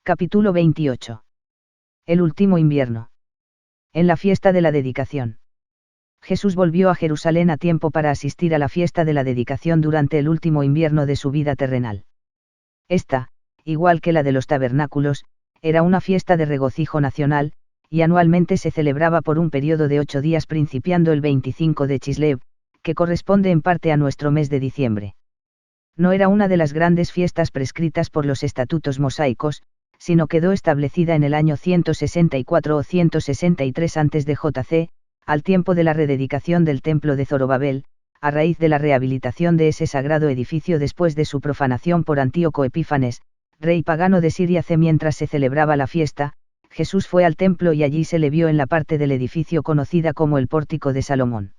Capítulo 28. El último invierno. En la fiesta de la dedicación. Jesús volvió a Jerusalén a tiempo para asistir a la fiesta de la dedicación durante el último invierno de su vida terrenal. Esta, igual que la de los tabernáculos, era una fiesta de regocijo nacional, y anualmente se celebraba por un periodo de 8 días principiando el 25 de Chislev, que corresponde en parte a nuestro mes de diciembre. No era una de las grandes fiestas prescritas por los estatutos mosaicos, sino quedó establecida en el año 164 o 163 antes de JC, al tiempo de la rededicación del templo de Zorobabel, a raíz de la rehabilitación de ese sagrado edificio después de su profanación por Antíoco Epífanes, rey pagano de Siria. Mientras se celebraba la fiesta, Jesús fue al templo y allí se le vio en la parte del edificio conocida como el Pórtico de Salomón.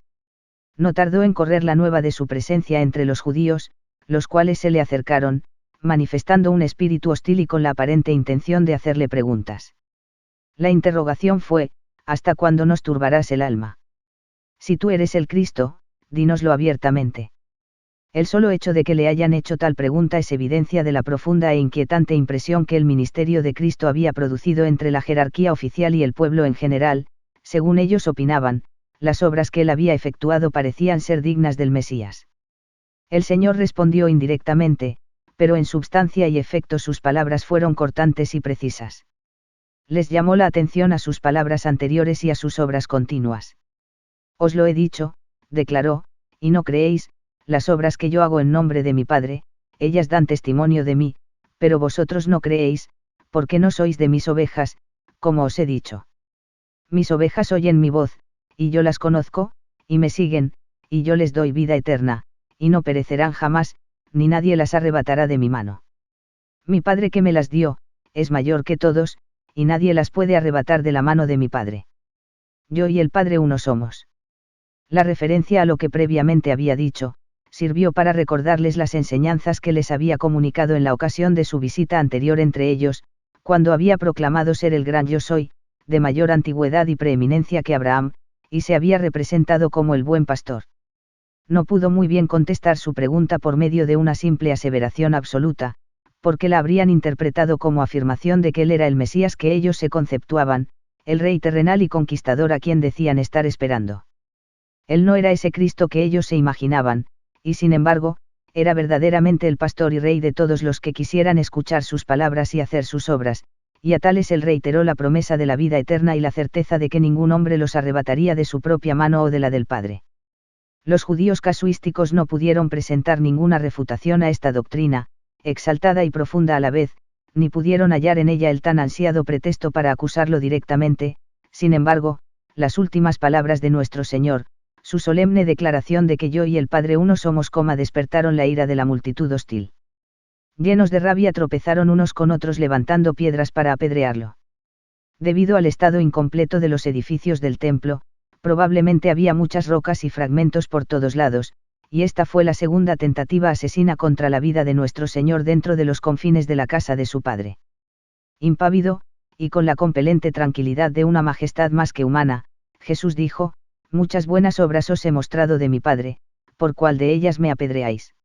No tardó en correr la nueva de su presencia entre los judíos, los cuales se le acercaron, manifestando un espíritu hostil y con la aparente intención de hacerle preguntas. La interrogación fue: ¿hasta cuándo nos turbarás el alma? Si tú eres el Cristo, dínoslo abiertamente. El solo hecho de que le hayan hecho tal pregunta es evidencia de la profunda e inquietante impresión que el ministerio de Cristo había producido entre la jerarquía oficial y el pueblo en general. Según ellos opinaban, las obras que él había efectuado parecían ser dignas del Mesías. El Señor respondió indirectamente, pero en substancia y efecto sus palabras fueron cortantes y precisas. Les llamó la atención a sus palabras anteriores y a sus obras continuas. Os lo he dicho, declaró, y no creéis. Las obras que yo hago en nombre de mi Padre, ellas dan testimonio de mí, pero vosotros no creéis, porque no sois de mis ovejas, como os he dicho. Mis ovejas oyen mi voz, y yo las conozco, y me siguen, y yo les doy vida eterna, y no perecerán jamás, ni nadie las arrebatará de mi mano. Mi Padre que me las dio, es mayor que todos, y nadie las puede arrebatar de la mano de mi Padre. Yo y el Padre uno somos. La referencia a lo que previamente había dicho, sirvió para recordarles las enseñanzas que les había comunicado en la ocasión de su visita anterior entre ellos, cuando había proclamado ser el gran Yo soy, de mayor antigüedad y preeminencia que Abraham, y se había representado como el buen pastor. No pudo muy bien contestar su pregunta por medio de una simple aseveración absoluta, porque la habrían interpretado como afirmación de que él era el Mesías que ellos se conceptuaban, el rey terrenal y conquistador a quien decían estar esperando. Él no era ese Cristo que ellos se imaginaban, y sin embargo, era verdaderamente el pastor y rey de todos los que quisieran escuchar sus palabras y hacer sus obras, y a tales él reiteró la promesa de la vida eterna y la certeza de que ningún hombre los arrebataría de su propia mano o de la del Padre. Los judíos casuísticos no pudieron presentar ninguna refutación a esta doctrina, exaltada y profunda a la vez, ni pudieron hallar en ella el tan ansiado pretexto para acusarlo directamente. Sin embargo, las últimas palabras de nuestro Señor, su solemne declaración de que yo y el Padre uno somos, despertaron la ira de la multitud hostil. Llenos de rabia tropezaron unos con otros levantando piedras para apedrearlo. Debido al estado incompleto de los edificios del templo, probablemente había muchas rocas y fragmentos por todos lados, y esta fue la segunda tentativa asesina contra la vida de nuestro Señor dentro de los confines de la casa de su Padre. Impávido, y con la compelente tranquilidad de una majestad más que humana, Jesús dijo: muchas buenas obras os he mostrado de mi Padre, ¿por cuál de ellas me apedreáis?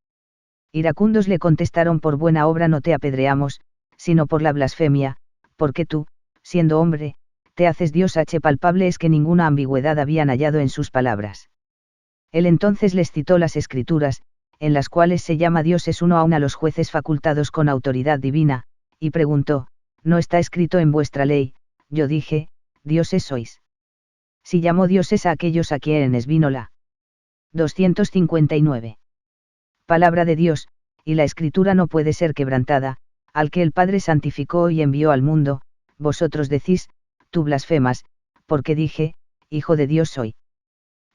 Iracundos le contestaron: por buena obra no te apedreamos, sino por la blasfemia, porque tú, siendo hombre, te haces Dios. Palpable es que ninguna ambigüedad habían hallado en sus palabras. Él entonces les citó las Escrituras, en las cuales se llama Dios es uno aun a los jueces facultados con autoridad divina, y preguntó: ¿no está escrito en vuestra ley? Yo dije: dioses sois. Si llamó dioses a aquellos a quienes vino la 259. Palabra de Dios, y la Escritura no puede ser quebrantada, al que el Padre santificó y envió al mundo. Vosotros decís: tú blasfemas, porque dije: Hijo de Dios soy.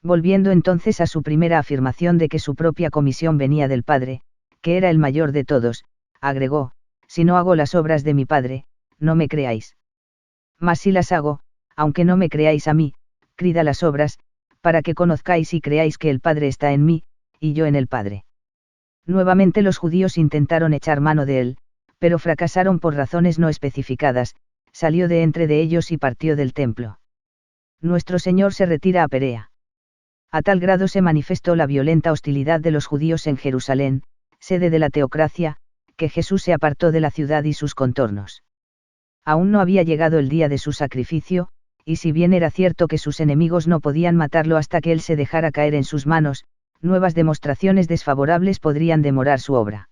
Volviendo entonces a su primera afirmación de que su propia comisión venía del Padre, que era el mayor de todos, agregó: si no hago las obras de mi Padre, no me creáis. Mas si las hago, aunque no me creáis a mí, creed a las obras, para que conozcáis y creáis que el Padre está en mí, y yo en el Padre. Nuevamente los judíos intentaron echar mano de él, pero fracasaron por razones no especificadas. Salió de entre de ellos y partió del templo. Nuestro Señor se retira a Perea. A tal grado se manifestó la violenta hostilidad de los judíos en Jerusalén, sede de la teocracia, que Jesús se apartó de la ciudad y sus contornos. Aún no había llegado el día de su sacrificio, y si bien era cierto que sus enemigos no podían matarlo hasta que él se dejara caer en sus manos, nuevas demostraciones desfavorables podrían demorar su obra.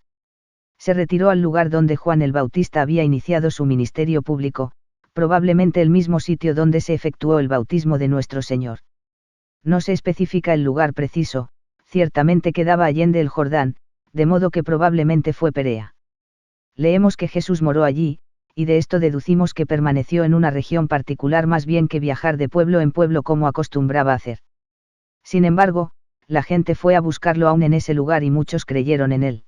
Se retiró al lugar donde Juan el Bautista había iniciado su ministerio público, probablemente el mismo sitio donde se efectuó el bautismo de nuestro Señor. No se especifica el lugar preciso, ciertamente quedaba allende el Jordán, de modo que probablemente fue Perea. Leemos que Jesús moró allí, y de esto deducimos que permaneció en una región particular más bien que viajar de pueblo en pueblo como acostumbraba hacer. Sin embargo, la gente fue a buscarlo aún en ese lugar y muchos creyeron en él.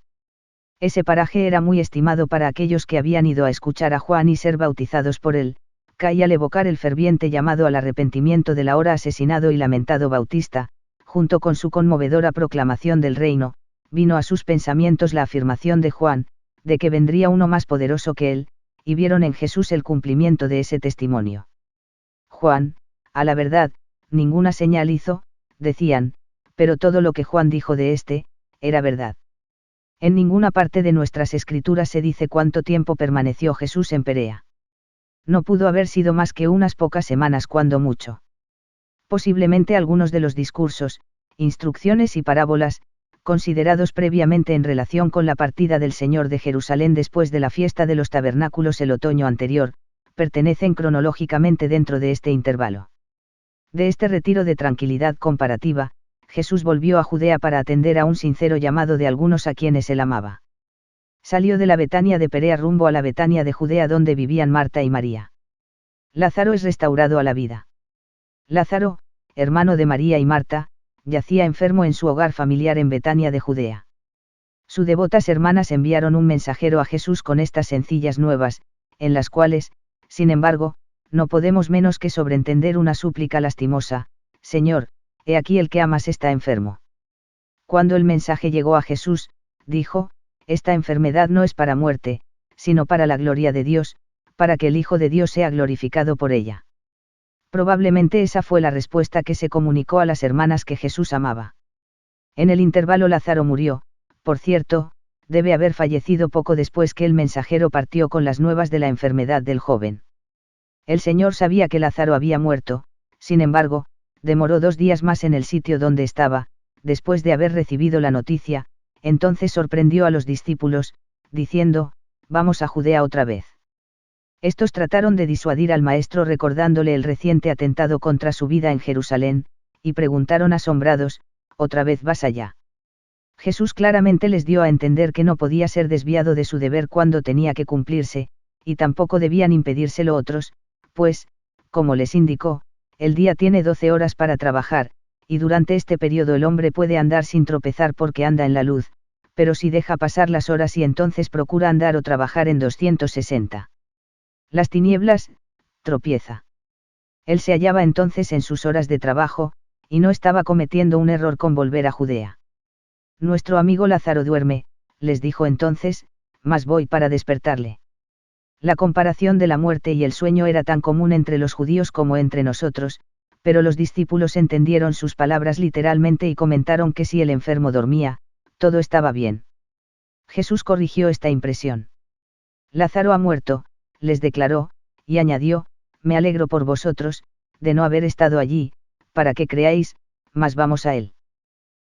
Ese paraje era muy estimado para aquellos que habían ido a escuchar a Juan y ser bautizados por él, y al evocar el ferviente llamado al arrepentimiento del ahora asesinado y lamentado Bautista, junto con su conmovedora proclamación del reino, vino a sus pensamientos la afirmación de Juan, de que vendría uno más poderoso que él, y vieron en Jesús el cumplimiento de ese testimonio. Juan, a la verdad, ninguna señal hizo, decían, pero todo lo que Juan dijo de éste, era verdad. En ninguna parte de nuestras escrituras se dice cuánto tiempo permaneció Jesús en Perea. No pudo haber sido más que unas pocas semanas cuando mucho. Posiblemente algunos de los discursos, instrucciones y parábolas, considerados previamente en relación con la partida del Señor de Jerusalén después de la fiesta de los tabernáculos el otoño anterior, pertenecen cronológicamente dentro de este intervalo. De este retiro de tranquilidad comparativa, Jesús volvió a Judea para atender a un sincero llamado de algunos a quienes él amaba. Salió de la Betania de Perea rumbo a la Betania de Judea donde vivían Marta y María. Lázaro es restaurado a la vida. Lázaro, hermano de María y Marta, yacía enfermo en su hogar familiar en Betania de Judea. Sus devotas hermanas enviaron un mensajero a Jesús con estas sencillas nuevas, en las cuales, sin embargo, no podemos menos que sobreentender una súplica lastimosa: Señor, he aquí el que amas está enfermo. Cuando el mensaje llegó a Jesús, dijo: esta enfermedad no es para muerte, sino para la gloria de Dios, para que el Hijo de Dios sea glorificado por ella. Probablemente esa fue la respuesta que se comunicó a las hermanas que Jesús amaba. En el intervalo Lázaro murió, por cierto, debe haber fallecido poco después que el mensajero partió con las nuevas de la enfermedad del joven. El Señor sabía que Lázaro había muerto, sin embargo, demoró 2 días más en el sitio donde estaba, después de haber recibido la noticia. Entonces sorprendió a los discípulos, diciendo: vamos a Judea otra vez. Estos trataron de disuadir al maestro recordándole el reciente atentado contra su vida en Jerusalén, y preguntaron asombrados: ¿otra vez vas allá? Jesús claramente les dio a entender que no podía ser desviado de su deber cuando tenía que cumplirse, y tampoco debían impedírselo otros, pues, como les indicó, el día tiene 12 horas para trabajar, y durante este periodo el hombre puede andar sin tropezar porque anda en la luz, pero si deja pasar las horas y entonces procura andar o trabajar en 260. Las tinieblas, tropieza. Él se hallaba entonces en sus horas de trabajo, y no estaba cometiendo un error con volver a Judea. Nuestro amigo Lázaro duerme, les dijo entonces, mas voy para despertarle. La comparación de la muerte y el sueño era tan común entre los judíos como entre nosotros, pero los discípulos entendieron sus palabras literalmente y comentaron que si el enfermo dormía, todo estaba bien. Jesús corrigió esta impresión. Lázaro ha muerto, les declaró, y añadió: me alegro por vosotros, de no haber estado allí, para que creáis, mas vamos a él.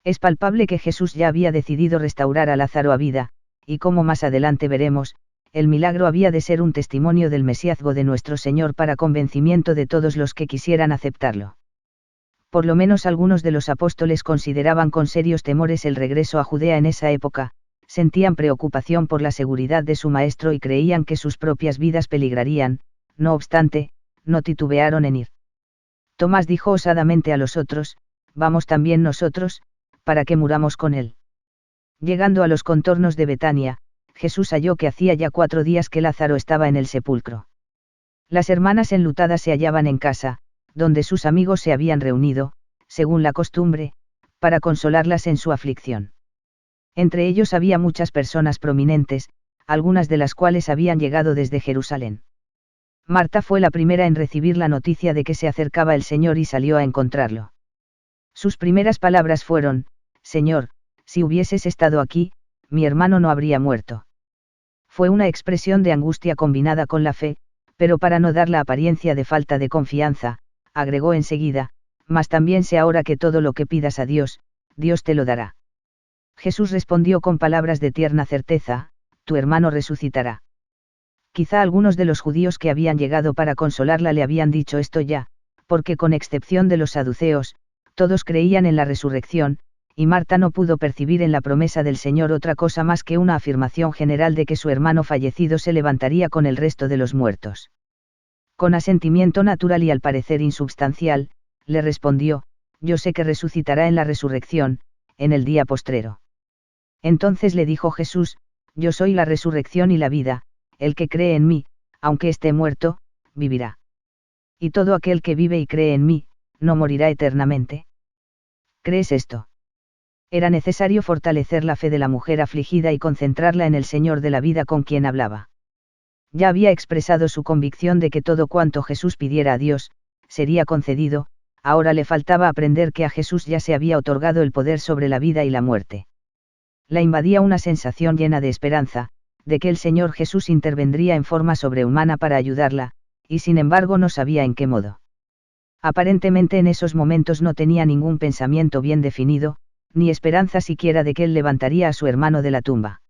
Es palpable que Jesús ya había decidido restaurar a Lázaro a vida, y como más adelante veremos, el milagro había de ser un testimonio del mesiazgo de nuestro Señor para convencimiento de todos los que quisieran aceptarlo. Por lo menos algunos de los apóstoles consideraban con serios temores el regreso a Judea en esa época, sentían preocupación por la seguridad de su maestro y creían que sus propias vidas peligrarían. No obstante, no titubearon en ir. Tomás dijo osadamente a los otros: vamos también nosotros, para que muramos con él. Llegando a los contornos de Betania, Jesús halló que hacía ya 4 días que Lázaro estaba en el sepulcro. Las hermanas enlutadas se hallaban en casa, donde sus amigos se habían reunido, según la costumbre, para consolarlas en su aflicción. Entre ellos había muchas personas prominentes, algunas de las cuales habían llegado desde Jerusalén. Marta fue la primera en recibir la noticia de que se acercaba el Señor y salió a encontrarlo. Sus primeras palabras fueron: Señor, si hubieses estado aquí, mi hermano no habría muerto. Fue una expresión de angustia combinada con la fe, Pero para no dar la apariencia de falta de confianza, agregó enseguida, mas también sé ahora que todo lo que pidas a Dios, Dios te lo dará. Jesús respondió con palabras de tierna certeza, tu hermano resucitará. Quizá algunos de los judíos que habían llegado para consolarla le habían dicho esto ya, porque con excepción de los saduceos, todos creían en la resurrección, y Marta no pudo percibir en la promesa del Señor otra cosa más que una afirmación general de que su hermano fallecido se levantaría con el resto de los muertos. Con asentimiento natural y al parecer insubstancial, le respondió, yo sé que resucitará en la resurrección, en el día postrero. Entonces le dijo Jesús, yo soy la resurrección y la vida, el que cree en mí, aunque esté muerto, vivirá. Y todo aquel que vive y cree en mí, no morirá eternamente. ¿Crees esto? Era necesario fortalecer la fe de la mujer afligida y concentrarla en el Señor de la vida con quien hablaba. Ya había expresado su convicción de que todo cuanto Jesús pidiera a Dios, sería concedido, ahora le faltaba aprender que a Jesús ya se había otorgado el poder sobre la vida y la muerte. La invadía una sensación llena de esperanza, de que el Señor Jesús intervendría en forma sobrehumana para ayudarla, y sin embargo no sabía en qué modo. Aparentemente en esos momentos no tenía ningún pensamiento bien definido, ni esperanza siquiera de que él levantaría a su hermano de la tumba.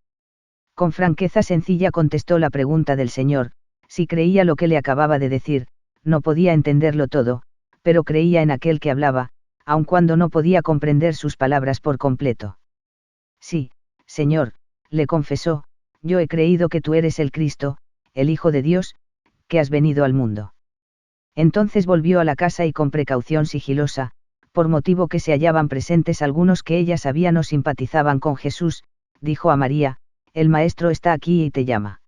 Con franqueza sencilla contestó la pregunta del Señor, si creía lo que le acababa de decir, no podía entenderlo todo, pero creía en aquel que hablaba, aun cuando no podía comprender sus palabras por completo. Sí, Señor, le confesó, yo he creído que tú eres el Cristo, el Hijo de Dios, que has venido al mundo. Entonces volvió a la casa y con precaución sigilosa, por motivo que se hallaban presentes algunos que ella sabía no simpatizaban con Jesús, dijo a María, el Maestro está aquí y te llama.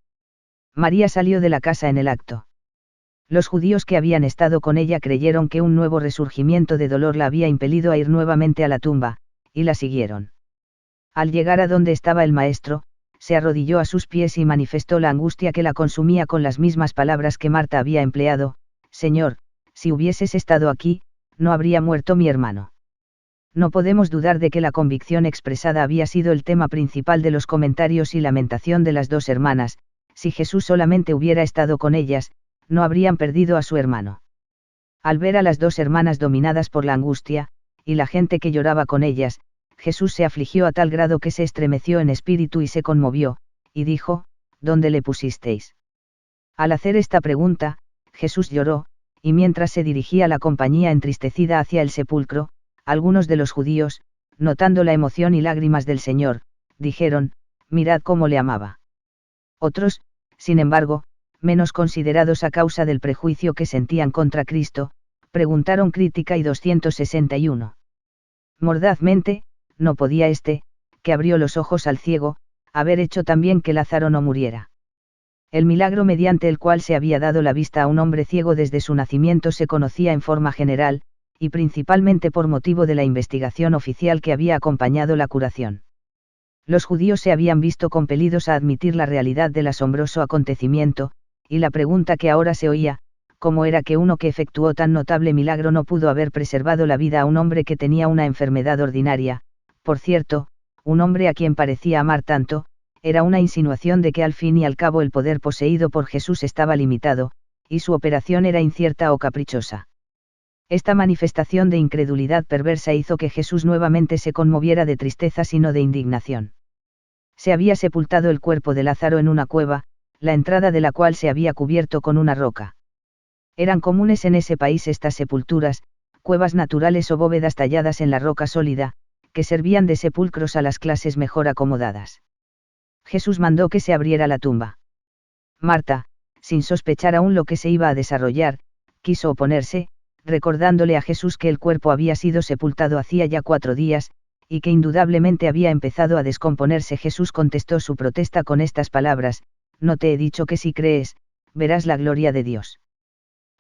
María salió de la casa en el acto. Los judíos que habían estado con ella creyeron que un nuevo resurgimiento de dolor la había impelido a ir nuevamente a la tumba, y la siguieron. Al llegar a donde estaba el Maestro, se arrodilló a sus pies y manifestó la angustia que la consumía con las mismas palabras que Marta había empleado, Señor, si hubieses estado aquí, no habría muerto mi hermano. No podemos dudar de que la convicción expresada había sido el tema principal de los comentarios y lamentación de las dos hermanas, si Jesús solamente hubiera estado con ellas, no habrían perdido a su hermano. Al ver a las dos hermanas dominadas por la angustia, y la gente que lloraba con ellas, Jesús se afligió a tal grado que se estremeció en espíritu y se conmovió, y dijo, ¿dónde le pusisteis? Al hacer esta pregunta, Jesús lloró, y mientras se dirigía la compañía entristecida hacia el sepulcro, algunos de los judíos, notando la emoción y lágrimas del Señor, dijeron, mirad cómo le amaba. Otros, sin embargo, menos considerados a causa del prejuicio que sentían contra Cristo, preguntaron crítica y 261. Mordazmente, no podía este, que abrió los ojos al ciego, haber hecho también que Lázaro no muriera. El milagro mediante el cual se había dado la vista a un hombre ciego desde su nacimiento se conocía en forma general, y principalmente por motivo de la investigación oficial que había acompañado la curación. Los judíos se habían visto compelidos a admitir la realidad del asombroso acontecimiento, y la pregunta que ahora se oía, ¿cómo era que uno que efectuó tan notable milagro no pudo haber preservado la vida a un hombre que tenía una enfermedad ordinaria? Por cierto, un hombre a quien parecía amar tanto, era una insinuación de que al fin y al cabo el poder poseído por Jesús estaba limitado, y su operación era incierta o caprichosa. Esta manifestación de incredulidad perversa hizo que Jesús nuevamente se conmoviera de tristeza sino de indignación. Se había sepultado el cuerpo de Lázaro en una cueva, la entrada de la cual se había cubierto con una roca. Eran comunes en ese país estas sepulturas, cuevas naturales o bóvedas talladas en la roca sólida, que servían de sepulcros a las clases mejor acomodadas. Jesús mandó que se abriera la tumba. Marta, sin sospechar aún lo que se iba a desarrollar, quiso oponerse, recordándole a Jesús que el cuerpo había sido sepultado hacía ya 4 días, y que indudablemente había empezado a descomponerse. Jesús contestó su protesta con estas palabras, no te he dicho que si crees, verás la gloria de Dios.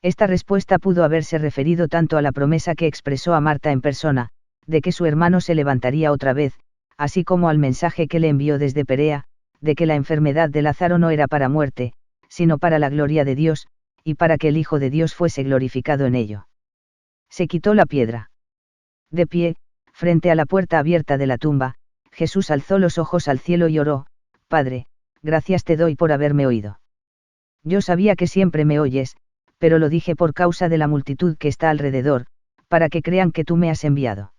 Esta respuesta pudo haberse referido tanto a la promesa que expresó a Marta en persona, de que su hermano se levantaría otra vez, así como al mensaje que le envió desde Perea, de que la enfermedad de Lázaro no era para muerte, sino para la gloria de Dios, y para que el Hijo de Dios fuese glorificado en ello. Se quitó la piedra. De pie, frente a la puerta abierta de la tumba, Jesús alzó los ojos al cielo y oró, Padre, gracias te doy por haberme oído. Yo sabía que siempre me oyes, pero lo dije por causa de la multitud que está alrededor, para que crean que tú me has enviado.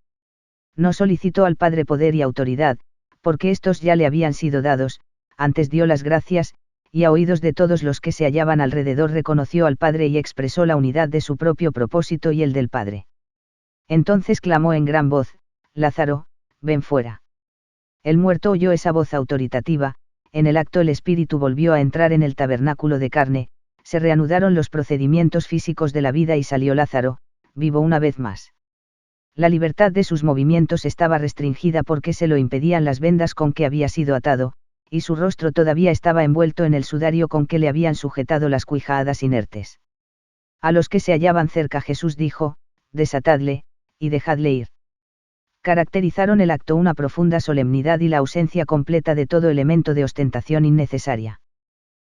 No solicitó al Padre poder y autoridad, porque estos ya le habían sido dados, antes dio las gracias, y a oídos de todos los que se hallaban alrededor reconoció al Padre y expresó la unidad de su propio propósito y el del Padre. Entonces clamó en gran voz: Lázaro, ven fuera. El muerto oyó esa voz autoritativa, en el acto el espíritu volvió a entrar en el tabernáculo de carne, se reanudaron los procedimientos físicos de la vida y salió Lázaro, vivo una vez más. La libertad de sus movimientos estaba restringida porque se lo impedían las vendas con que había sido atado, y su rostro todavía estaba envuelto en el sudario con que le habían sujetado las cuijadas inertes. A los que se hallaban cerca Jesús dijo: desatadle, y dejadle ir. Caracterizaron el acto una profunda solemnidad y la ausencia completa de todo elemento de ostentación innecesaria.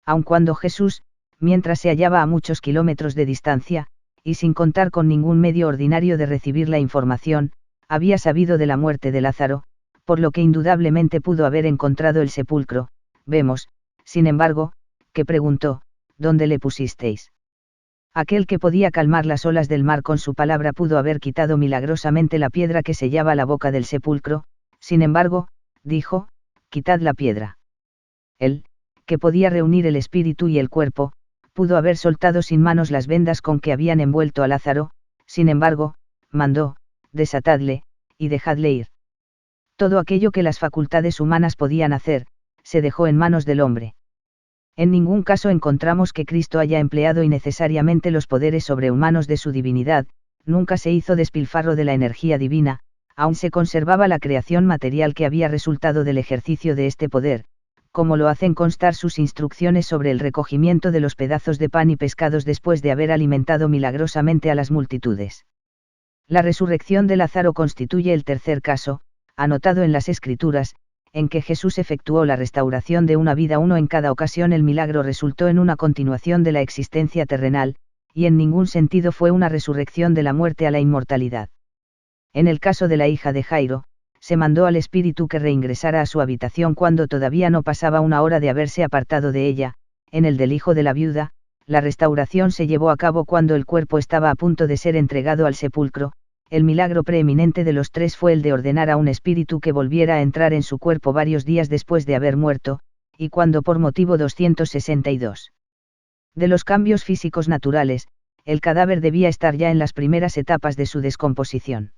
Aun cuando Jesús, mientras se hallaba a muchos kilómetros de distancia, y sin contar con ningún medio ordinario de recibir la información, había sabido de la muerte de Lázaro, por lo que indudablemente pudo haber encontrado el sepulcro, vemos, sin embargo, que preguntó: ¿dónde le pusisteis? Aquel que podía calmar las olas del mar con su palabra pudo haber quitado milagrosamente la piedra que sellaba la boca del sepulcro, sin embargo, dijo: quitad la piedra. Él, que podía reunir el espíritu y el cuerpo, pudo haber soltado sin manos las vendas con que habían envuelto a Lázaro, sin embargo, mandó: desatadle, y dejadle ir. Todo aquello que las facultades humanas podían hacer, se dejó en manos del hombre. En ningún caso encontramos que Cristo haya empleado innecesariamente los poderes sobrehumanos de su divinidad, nunca se hizo despilfarro de la energía divina, aún se conservaba la creación material que había resultado del ejercicio de este poder, como lo hacen constar sus instrucciones sobre el recogimiento de los pedazos de pan y pescados después de haber alimentado milagrosamente a las multitudes. La resurrección de Lázaro constituye el tercer caso, anotado en las Escrituras, en que Jesús efectuó la restauración de una vida uno en cada ocasión. El milagro resultó en una continuación de la existencia terrenal, y en ningún sentido fue una resurrección de la muerte a la inmortalidad. En el caso de la hija de Jairo, se mandó al espíritu que reingresara a su habitación cuando todavía no pasaba una hora de haberse apartado de ella. En el del hijo de la viuda, la restauración se llevó a cabo cuando el cuerpo estaba a punto de ser entregado al sepulcro. El milagro preeminente de los tres fue el de ordenar a un espíritu que volviera a entrar en su cuerpo varios días después de haber muerto, y cuando por motivo 262 de los cambios físicos naturales, el cadáver debía estar ya en las primeras etapas de su descomposición.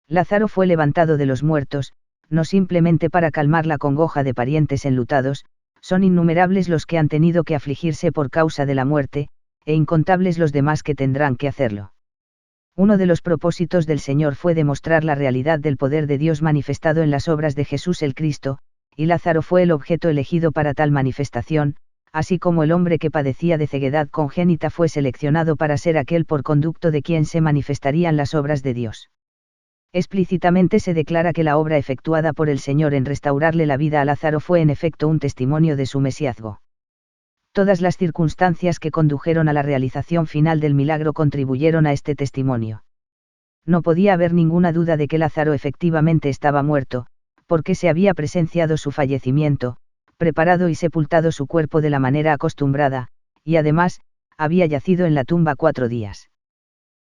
Lázaro fue levantado de los muertos, no simplemente para calmar la congoja de parientes enlutados, son innumerables los que han tenido que afligirse por causa de la muerte, e incontables los demás que tendrán que hacerlo. Uno de los propósitos del Señor fue demostrar la realidad del poder de Dios manifestado en las obras de Jesús el Cristo, y Lázaro fue el objeto elegido para tal manifestación, así como el hombre que padecía de ceguedad congénita fue seleccionado para ser aquel por conducto de quien se manifestarían las obras de Dios. Explícitamente se declara que la obra efectuada por el Señor en restaurarle la vida a Lázaro fue en efecto un testimonio de su mesiazgo. Todas las circunstancias que condujeron a la realización final del milagro contribuyeron a este testimonio. No podía haber ninguna duda de que Lázaro efectivamente estaba muerto, porque se había presenciado su fallecimiento, preparado y sepultado su cuerpo de la manera acostumbrada, y además, había yacido en la tumba 4 días.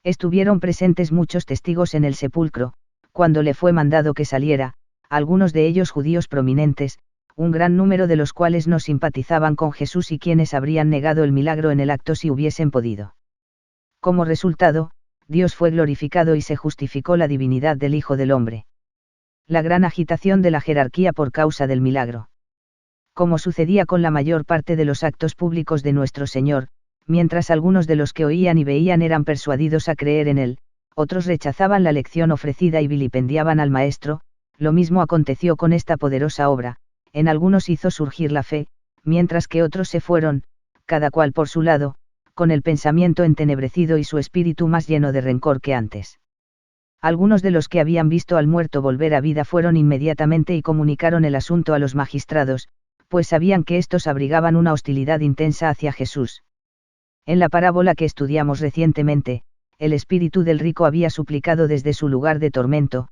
Estuvieron presentes muchos testigos en el sepulcro, cuando le fue mandado que saliera, algunos de ellos judíos prominentes, un gran número de los cuales no simpatizaban con Jesús y quienes habrían negado el milagro en el acto si hubiesen podido. Como resultado, Dios fue glorificado y se justificó la divinidad del Hijo del Hombre. La gran agitación de la jerarquía por causa del milagro. Como sucedía con la mayor parte de los actos públicos de nuestro Señor, mientras algunos de los que oían y veían eran persuadidos a creer en él, otros rechazaban la lección ofrecida y vilipendiaban al Maestro, lo mismo aconteció con esta poderosa obra. En algunos hizo surgir la fe, mientras que otros se fueron, cada cual por su lado, con el pensamiento entenebrecido y su espíritu más lleno de rencor que antes. Algunos de los que habían visto al muerto volver a vida fueron inmediatamente y comunicaron el asunto a los magistrados, pues sabían que éstos abrigaban una hostilidad intensa hacia Jesús. En la parábola que estudiamos recientemente, el espíritu del rico había suplicado desde su lugar de tormento,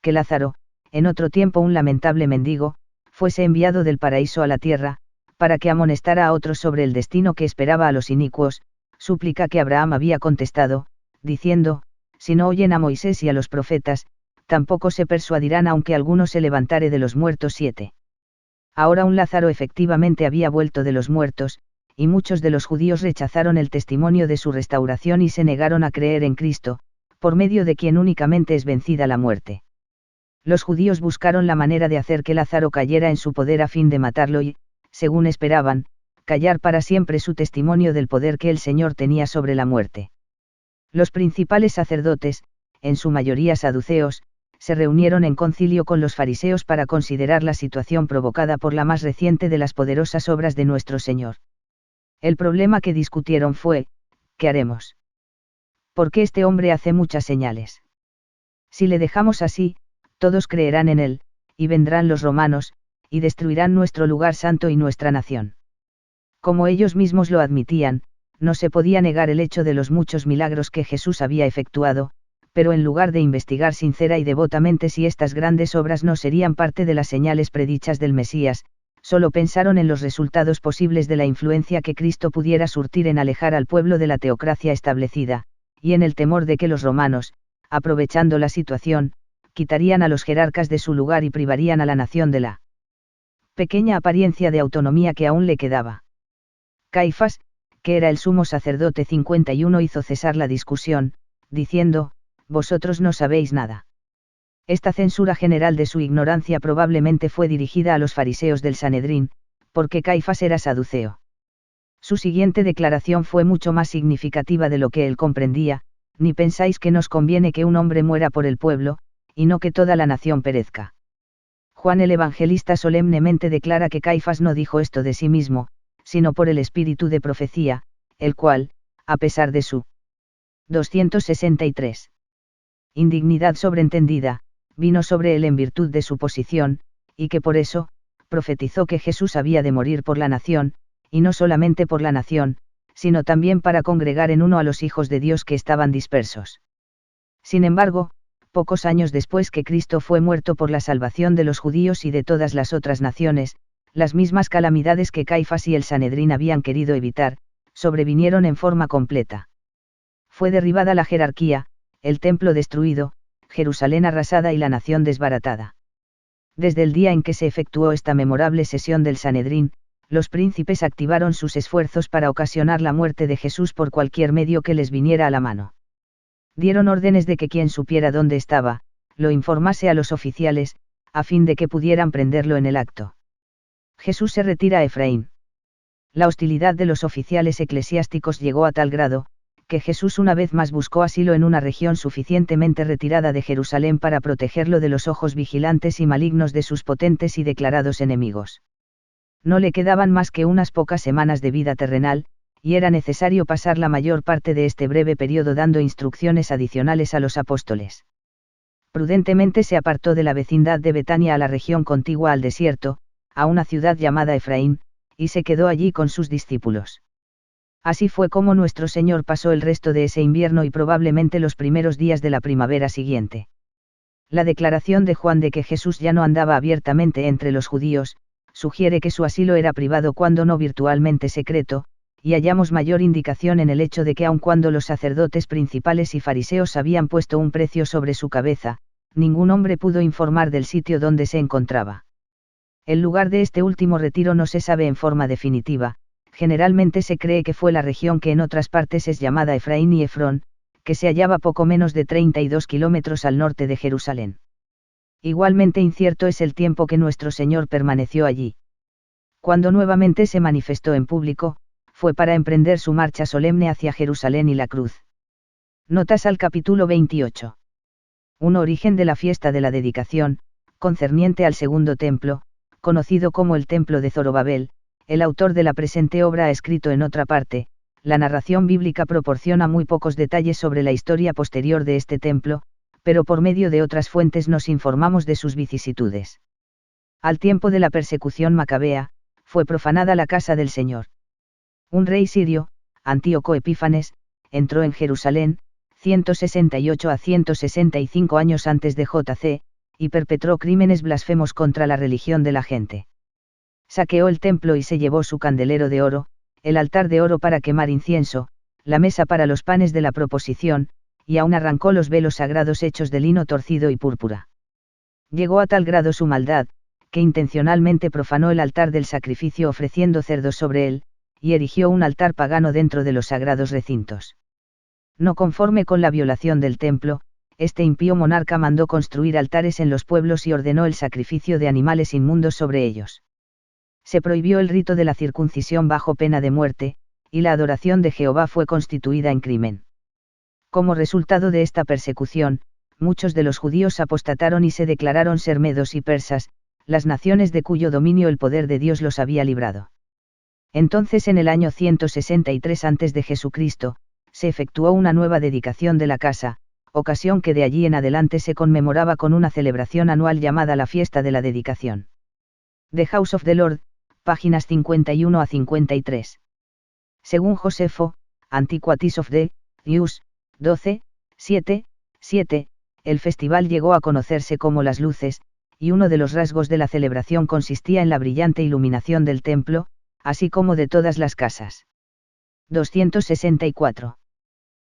que Lázaro, en otro tiempo un lamentable mendigo, fuese enviado del paraíso a la tierra, para que amonestara a otros sobre el destino que esperaba a los inicuos, súplica que Abraham había contestado, diciendo, si no oyen a Moisés y a los profetas, tampoco se persuadirán aunque alguno se levantare de los muertos. 7. Ahora un Lázaro efectivamente había vuelto de los muertos, y muchos de los judíos rechazaron el testimonio de su restauración y se negaron a creer en Cristo, por medio de quien únicamente es vencida la muerte. Los judíos buscaron la manera de hacer que Lázaro cayera en su poder a fin de matarlo y, según esperaban, callar para siempre su testimonio del poder que el Señor tenía sobre la muerte. Los principales sacerdotes, en su mayoría saduceos, se reunieron en concilio con los fariseos para considerar la situación provocada por la más reciente de las poderosas obras de nuestro Señor. El problema que discutieron fue, ¿qué haremos? Porque este hombre hace muchas señales. Si le dejamos así, todos creerán en él, y vendrán los romanos, y destruirán nuestro lugar santo y nuestra nación. Como ellos mismos lo admitían, no se podía negar el hecho de los muchos milagros que Jesús había efectuado, pero en lugar de investigar sincera y devotamente si estas grandes obras no serían parte de las señales predichas del Mesías, solo pensaron en los resultados posibles de la influencia que Cristo pudiera surtir en alejar al pueblo de la teocracia establecida, y en el temor de que los romanos, aprovechando la situación, quitarían a los jerarcas de su lugar y privarían a la nación de la pequeña apariencia de autonomía que aún le quedaba. Caifás, que era el sumo sacerdote 51, hizo cesar la discusión, diciendo, vosotros no sabéis nada. Esta censura general de su ignorancia probablemente fue dirigida a los fariseos del Sanedrín, porque Caifás era saduceo. Su siguiente declaración fue mucho más significativa de lo que él comprendía, ni pensáis que nos conviene que un hombre muera por el pueblo, y no que toda la nación perezca. Juan el Evangelista solemnemente declara que Caifás no dijo esto de sí mismo, sino por el espíritu de profecía, el cual, a pesar de su 263 indignidad sobreentendida, vino sobre él en virtud de su posición, y que por eso, profetizó que Jesús había de morir por la nación, y no solamente por la nación, sino también para congregar en uno a los hijos de Dios que estaban dispersos. Sin embargo, pocos años después que Cristo fue muerto por la salvación de los judíos y de todas las otras naciones, las mismas calamidades que Caifás y el Sanedrín habían querido evitar, sobrevinieron en forma completa. Fue derribada la jerarquía, el templo destruido, Jerusalén arrasada y la nación desbaratada. Desde el día en que se efectuó esta memorable sesión del Sanedrín, los príncipes activaron sus esfuerzos para ocasionar la muerte de Jesús por cualquier medio que les viniera a la mano. Dieron órdenes de que quien supiera dónde estaba, lo informase a los oficiales, a fin de que pudieran prenderlo en el acto. Jesús se retira a Efraín. La hostilidad de los oficiales eclesiásticos llegó a tal grado, que Jesús una vez más buscó asilo en una región suficientemente retirada de Jerusalén para protegerlo de los ojos vigilantes y malignos de sus potentes y declarados enemigos. No le quedaban más que unas pocas semanas de vida terrenal, y era necesario pasar la mayor parte de este breve periodo dando instrucciones adicionales a los apóstoles. Prudentemente se apartó de la vecindad de Betania a la región contigua al desierto, a una ciudad llamada Efraín, y se quedó allí con sus discípulos. Así fue como nuestro Señor pasó el resto de ese invierno y probablemente los primeros días de la primavera siguiente. La declaración de Juan de que Jesús ya no andaba abiertamente entre los judíos, sugiere que su asilo era privado cuando no virtualmente secreto, y hallamos mayor indicación en el hecho de que aun cuando los sacerdotes principales y fariseos habían puesto un precio sobre su cabeza, ningún hombre pudo informar del sitio donde se encontraba. El lugar de este último retiro no se sabe en forma definitiva. Generalmente se cree que fue la región que en otras partes es llamada Efraín y Efrón, que se hallaba poco menos de 32 kilómetros al norte de Jerusalén. Igualmente incierto es el tiempo que nuestro Señor permaneció allí. Cuando nuevamente se manifestó en público, fue para emprender su marcha solemne hacia Jerusalén y la cruz. Notas al capítulo 28. Un origen de la fiesta de la dedicación, concerniente al segundo templo, conocido como el templo de Zorobabel. El autor de la presente obra ha escrito en otra parte, la narración bíblica proporciona muy pocos detalles sobre la historia posterior de este templo, pero por medio de otras fuentes nos informamos de sus vicisitudes. Al tiempo de la persecución macabea, fue profanada la casa del Señor. Un rey sirio, Antíoco Epífanes, entró en Jerusalén, 168 a 165 años antes de J.C., y perpetró crímenes blasfemos contra la religión de la gente. Saqueó el templo y se llevó su candelero de oro, el altar de oro para quemar incienso, la mesa para los panes de la proposición, y aún arrancó los velos sagrados hechos de lino torcido y púrpura. Llegó a tal grado su maldad, que intencionalmente profanó el altar del sacrificio ofreciendo cerdos sobre él, y erigió un altar pagano dentro de los sagrados recintos. No conforme con la violación del templo, este impío monarca mandó construir altares en los pueblos y ordenó el sacrificio de animales inmundos sobre ellos. Se prohibió el rito de la circuncisión bajo pena de muerte, y la adoración de Jehová fue constituida en crimen. Como resultado de esta persecución, muchos de los judíos apostataron y se declararon ser medos y persas, las naciones de cuyo dominio el poder de Dios los había librado. Entonces en el año 163 a.C., se efectuó una nueva dedicación de la casa, ocasión que de allí en adelante se conmemoraba con una celebración anual llamada la Fiesta de la Dedicación. The House of the Lord, páginas 51 a 53. Según Josefo, Antiquities of the Jews, 12, 7, 7, el festival llegó a conocerse como las luces, y uno de los rasgos de la celebración consistía en la brillante iluminación del templo, así como de todas las casas. 264.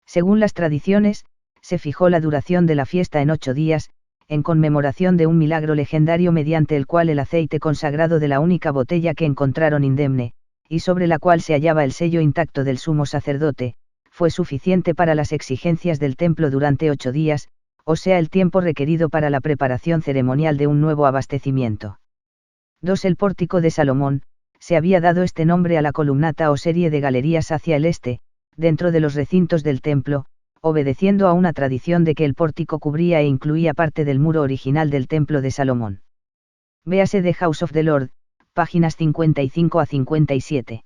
Según las tradiciones, se fijó la duración de la fiesta en 8 días, en conmemoración de un milagro legendario mediante el cual el aceite consagrado de la única botella que encontraron indemne, y sobre la cual se hallaba el sello intacto del sumo sacerdote, fue suficiente para las exigencias del templo durante 8 días, o sea el tiempo requerido para la preparación ceremonial de un nuevo abastecimiento. 2. El pórtico de Salomón, se había dado este nombre a la columnata o serie de galerías hacia el este, dentro de los recintos del templo, obedeciendo a una tradición de que el pórtico cubría e incluía parte del muro original del templo de Salomón. Véase The House of the Lord, páginas 55 a 57.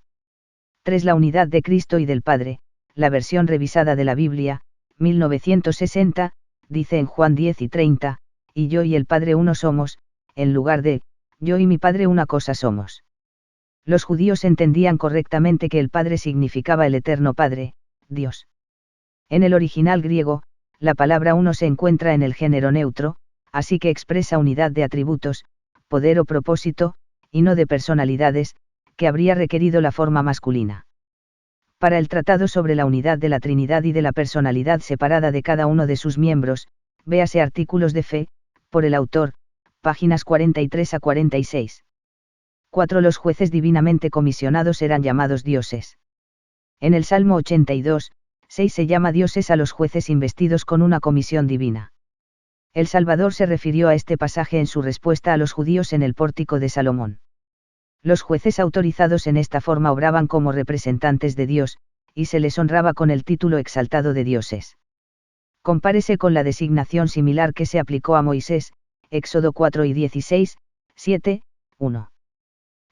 3. La unidad de Cristo y del Padre, la versión revisada de la Biblia, 1960, dice en Juan 10 y 30, y yo y el Padre uno somos, en lugar de, yo y mi Padre una cosa somos. Los judíos entendían correctamente que el Padre significaba el eterno Padre, Dios. En el original griego, la palabra uno se encuentra en el género neutro, así que expresa unidad de atributos, poder o propósito, y no de personalidades, que habría requerido la forma masculina. Para el tratado sobre la unidad de la Trinidad y de la personalidad separada de cada uno de sus miembros, véase artículos de fe, por el autor, páginas 43 a 46. 4. Los jueces divinamente comisionados eran llamados dioses. En el Salmo 82, 6 se llama dioses a los jueces investidos con una comisión divina. El Salvador se refirió a este pasaje en su respuesta a los judíos en el pórtico de Salomón. Los jueces autorizados en esta forma obraban como representantes de Dios, y se les honraba con el título exaltado de dioses. Compárese con la designación similar que se aplicó a Moisés, Éxodo 4 y 16, 7, 1.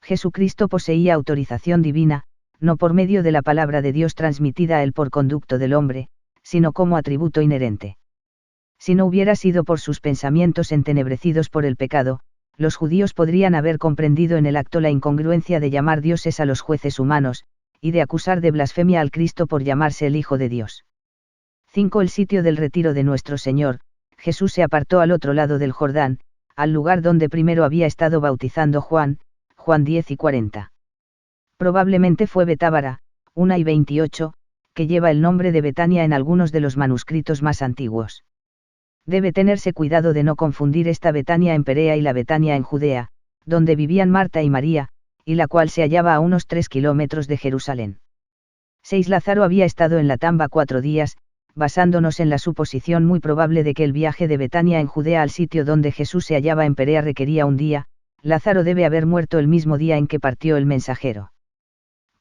Jesucristo poseía autorización divina, no por medio de la palabra de Dios transmitida a él por conducto del hombre, sino como atributo inherente. Si no hubiera sido por sus pensamientos entenebrecidos por el pecado, los judíos podrían haber comprendido en el acto la incongruencia de llamar dioses a los jueces humanos, y de acusar de blasfemia al Cristo por llamarse el Hijo de Dios. 5. El sitio del retiro de nuestro Señor, Jesús se apartó al otro lado del Jordán, al lugar donde primero había estado bautizando Juan, Juan 10 y 40. Probablemente fue Betábara, 1 y 28, que lleva el nombre de Betania en algunos de los manuscritos más antiguos. Debe tenerse cuidado de no confundir esta Betania en Perea y la Betania en Judea, donde vivían Marta y María, y la cual se hallaba a unos 3 kilómetros de Jerusalén. 6. Lázaro había estado en la tumba 4 días, basándonos en la suposición muy probable de que el viaje de Betania en Judea al sitio donde Jesús se hallaba en Perea requería un día. Lázaro debe haber muerto el mismo día en que partió el mensajero.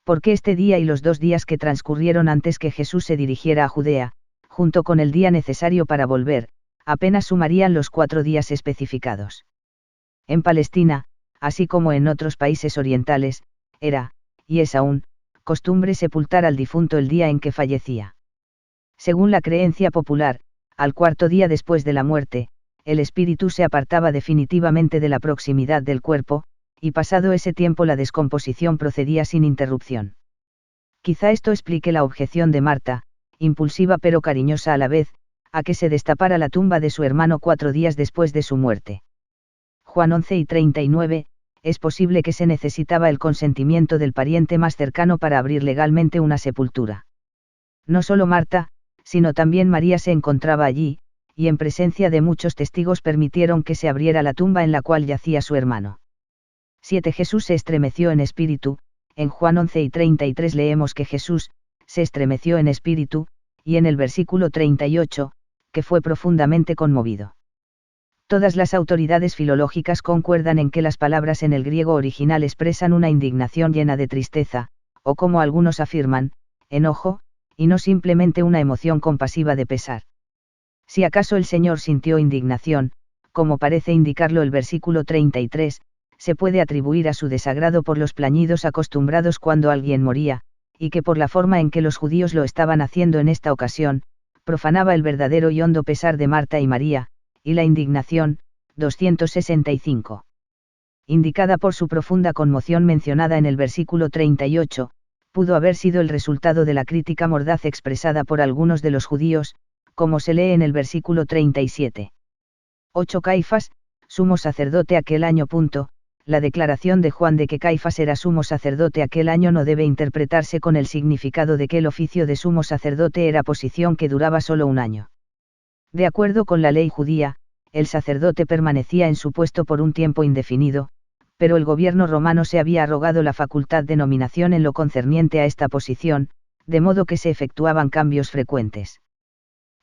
Porque este día y los 2 días que transcurrieron antes que Jesús se dirigiera a Judea, junto con el día necesario para volver, apenas sumarían los 4 días especificados. En Palestina, así como en otros países orientales, era, y es aún, costumbre sepultar al difunto el día en que fallecía. Según la creencia popular, al 4.º día después de la muerte, el espíritu se apartaba definitivamente de la proximidad del cuerpo, y pasado ese tiempo la descomposición procedía sin interrupción. Quizá esto explique la objeción de Marta, impulsiva pero cariñosa a la vez, a que se destapara la tumba de su hermano 4 días después de su muerte. Juan 11 y 39, es posible que se necesitaba el consentimiento del pariente más cercano para abrir legalmente una sepultura. No solo Marta, sino también María se encontraba allí, y en presencia de muchos testigos permitieron que se abriera la tumba en la cual yacía su hermano. 7. Jesús se estremeció en espíritu. En Juan 11:33 leemos que Jesús se estremeció en espíritu, y en el versículo 38, que fue profundamente conmovido. Todas las autoridades filológicas concuerdan en que las palabras en el griego original expresan una indignación llena de tristeza, o como algunos afirman, enojo, y no simplemente una emoción compasiva de pesar. Si acaso el Señor sintió indignación, como parece indicarlo el versículo 33, se puede atribuir a su desagrado por los plañidos acostumbrados cuando alguien moría, y que por la forma en que los judíos lo estaban haciendo en esta ocasión, profanaba el verdadero y hondo pesar de Marta y María, y la indignación, 265. Indicada por su profunda conmoción mencionada en el versículo 38, pudo haber sido el resultado de la crítica mordaz expresada por algunos de los judíos, como se lee en el versículo 37. 8. Caifás, sumo sacerdote aquel año. La declaración de Juan de que Caifás era sumo sacerdote aquel año no debe interpretarse con el significado de que el oficio de sumo sacerdote era posición que duraba solo un año. De acuerdo con la ley judía, el sacerdote permanecía en su puesto por un tiempo indefinido, pero el gobierno romano se había arrogado la facultad de nominación en lo concerniente a esta posición, de modo que se efectuaban cambios frecuentes.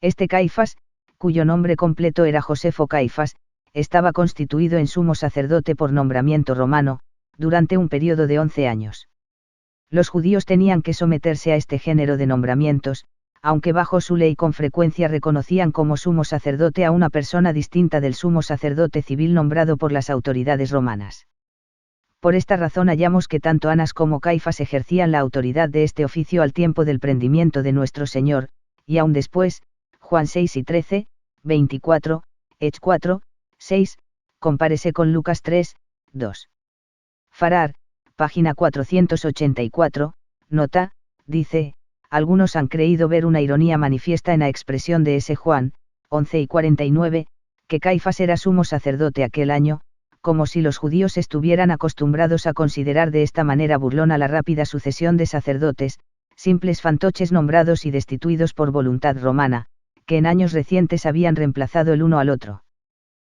Este Caifás, cuyo nombre completo era Josefo Caifás, estaba constituido en sumo sacerdote por nombramiento romano, durante un periodo de 11 años. Los judíos tenían que someterse a este género de nombramientos, aunque bajo su ley con frecuencia reconocían como sumo sacerdote a una persona distinta del sumo sacerdote civil nombrado por las autoridades romanas. Por esta razón hallamos que tanto Anás como Caifás ejercían la autoridad de este oficio al tiempo del prendimiento de nuestro Señor, y aún después, Juan 6 y 13, 24, Hech 4, 6, compárese con Lucas 3, 2. Farrar, página 484, nota, dice, algunos han creído ver una ironía manifiesta en la expresión de ese Juan, 11 y 49, que Caifás era sumo sacerdote aquel año, como si los judíos estuvieran acostumbrados a considerar de esta manera burlona la rápida sucesión de sacerdotes, simples fantoches nombrados y destituidos por voluntad romana, que en años recientes habían reemplazado el uno al otro.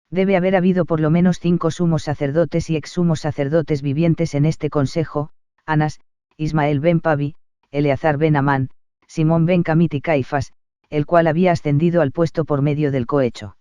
Debe haber habido por lo menos 5 sumos sacerdotes y ex sumos sacerdotes vivientes en este consejo: Anás, Ismael ben Pavi, Eleazar ben Amán, Simón ben Camit y Caifás, el cual había ascendido al puesto por medio del cohecho.